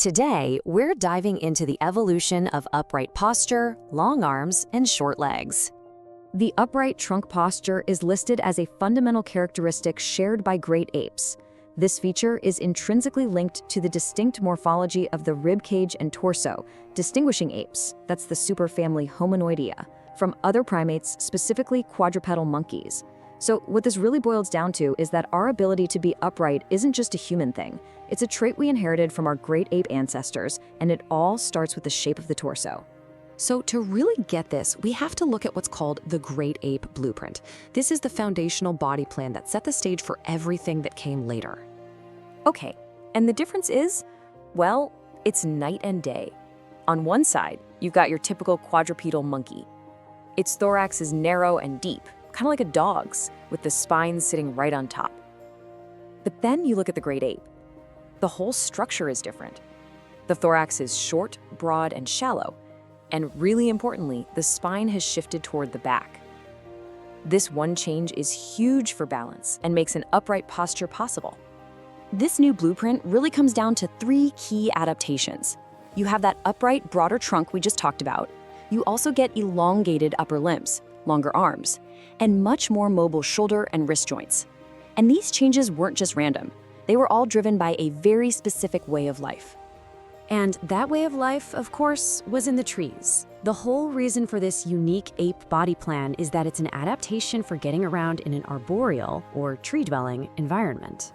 Today, we're diving into the evolution of upright posture, long arms, and short legs. The upright trunk posture is listed as a fundamental characteristic shared by great apes. This feature is intrinsically linked to the distinct morphology of the rib cage and torso, distinguishing apes, that's the superfamily Hominoidea, from other primates, specifically quadrupedal monkeys. So what this really boils down to is that our ability to be upright isn't just a human thing. It's a trait we inherited from our great ape ancestors, and it all starts with the shape of the torso. So to really get this, we have to look at what's called the Great Ape Blueprint. This is the foundational body plan that set the stage for everything that came later. Okay, and the difference is, well, it's night and day. On one side, you've got your typical quadrupedal monkey. Its thorax is narrow and deep, kind of like a dog's, with the spine sitting right on top. But then you look at the great ape. The whole structure is different. The thorax is short, broad, and shallow, and really importantly, the spine has shifted toward the back. This one change is huge for balance and makes an upright posture possible. This new blueprint really comes down to three key adaptations. You have that upright, broader trunk we just talked about. You also get elongated upper limbs, longer arms, and much more mobile shoulder and wrist joints. And these changes weren't just random. They were all driven by a very specific way of life. And that way of life, of course, was in the trees. The whole reason for this unique ape body plan is that it's an adaptation for getting around in an arboreal, or tree-dwelling, environment.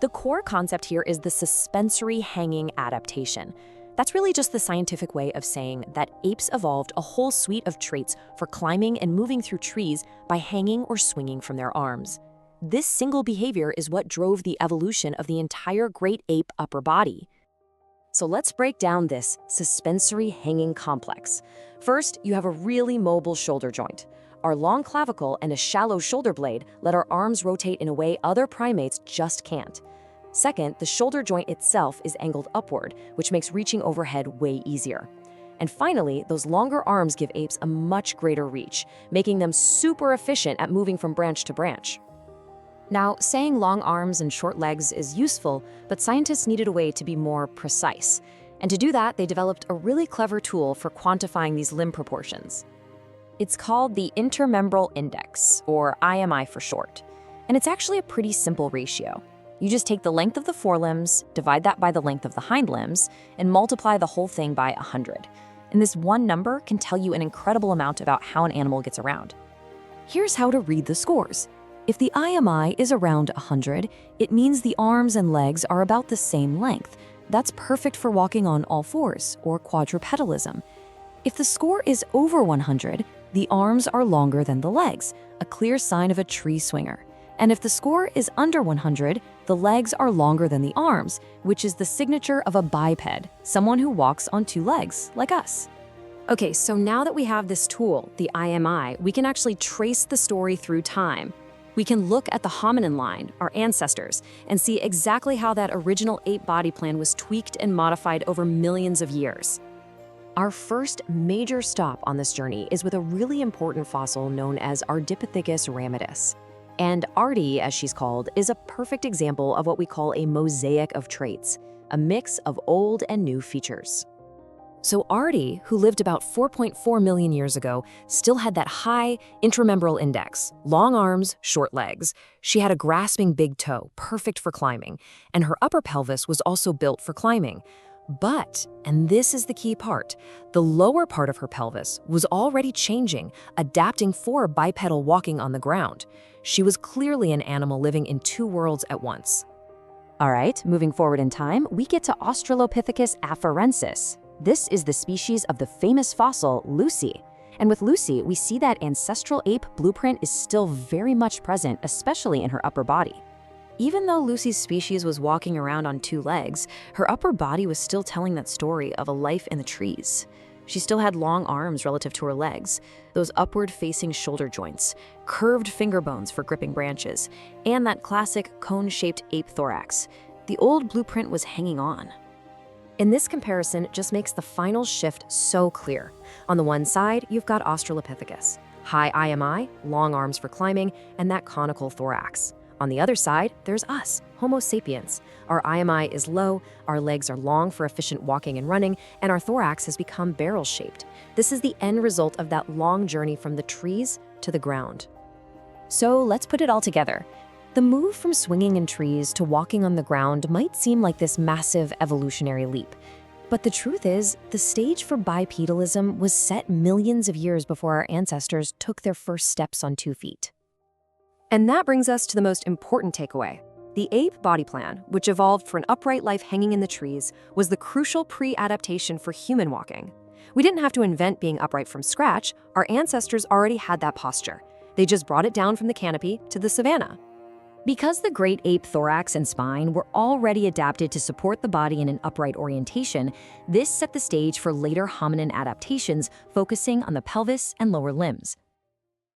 The core concept here is the suspensory hanging adaptation. That's really just the scientific way of saying that apes evolved a whole suite of traits for climbing and moving through trees by hanging or swinging from their arms. This single behavior is what drove the evolution of the entire great ape upper body. So let's break down this suspensory hanging complex. First, you have a really mobile shoulder joint. Our long clavicle and a shallow shoulder blade let our arms rotate in a way other primates just can't. Second, the shoulder joint itself is angled upward, which makes reaching overhead way easier. And finally, those longer arms give apes a much greater reach, making them super efficient at moving from branch to branch. Now, saying long arms and short legs is useful, but scientists needed a way to be more precise. And to do that, they developed a really clever tool for quantifying these limb proportions. It's called the intermembral index, or IMI for short. And it's actually a pretty simple ratio. You just take the length of the forelimbs, divide that by the length of the hind limbs, and multiply the whole thing by 100. And this one number can tell you an incredible amount about how an animal gets around. Here's how to read the scores. If the IMI is around 100, it means the arms and legs are about the same length. That's perfect for walking on all fours, or quadrupedalism. If the score is over 100, the arms are longer than the legs, a clear sign of a tree swinger. And if the score is under 100, the legs are longer than the arms, which is the signature of a biped, someone who walks on two legs, like us. Okay, so now that we have this tool, the IMI, we can actually trace the story through time. We can look at the hominin line, our ancestors, and see exactly how that original ape body plan was tweaked and modified over millions of years. Our first major stop on this journey is with a really important fossil known as Ardipithecus ramidus. And Ardi, as she's called, is a perfect example of what we call a mosaic of traits, a mix of old and new features. So Ardi, who lived about 4.4 million years ago, still had that high intramembral index, long arms, short legs. She had a grasping big toe, perfect for climbing, and her upper pelvis was also built for climbing. But, and this is the key part, the lower part of her pelvis was already changing, adapting for bipedal walking on the ground. She was clearly an animal living in two worlds at once. All right, moving forward in time, we get to Australopithecus afarensis. This is the species of the famous fossil Lucy. And with Lucy, we see that ancestral ape blueprint is still very much present, especially in her upper body. Even though Lucy's species was walking around on two legs, her upper body was still telling that story of a life in the trees. She still had long arms relative to her legs, those upward-facing shoulder joints, curved finger bones for gripping branches, and that classic cone-shaped ape thorax. The old blueprint was hanging on. And this comparison just makes the final shift so clear. On the one side, you've got Australopithecus, high IMI, long arms for climbing, and that conical thorax. On the other side, there's us, Homo sapiens. Our IMI is low, our legs are long for efficient walking and running, and our thorax has become barrel-shaped. This is the end result of that long journey from the trees to the ground. So let's put it all together. The move from swinging in trees to walking on the ground might seem like this massive evolutionary leap. But the truth is, the stage for bipedalism was set millions of years before our ancestors took their first steps on 2 feet. And that brings us to the most important takeaway. The ape body plan, which evolved for an upright life hanging in the trees, was the crucial pre-adaptation for human walking. We didn't have to invent being upright from scratch. Our ancestors already had that posture. They just brought it down from the canopy to the savanna. Because the great ape thorax and spine were already adapted to support the body in an upright orientation, this set the stage for later hominin adaptations focusing on the pelvis and lower limbs.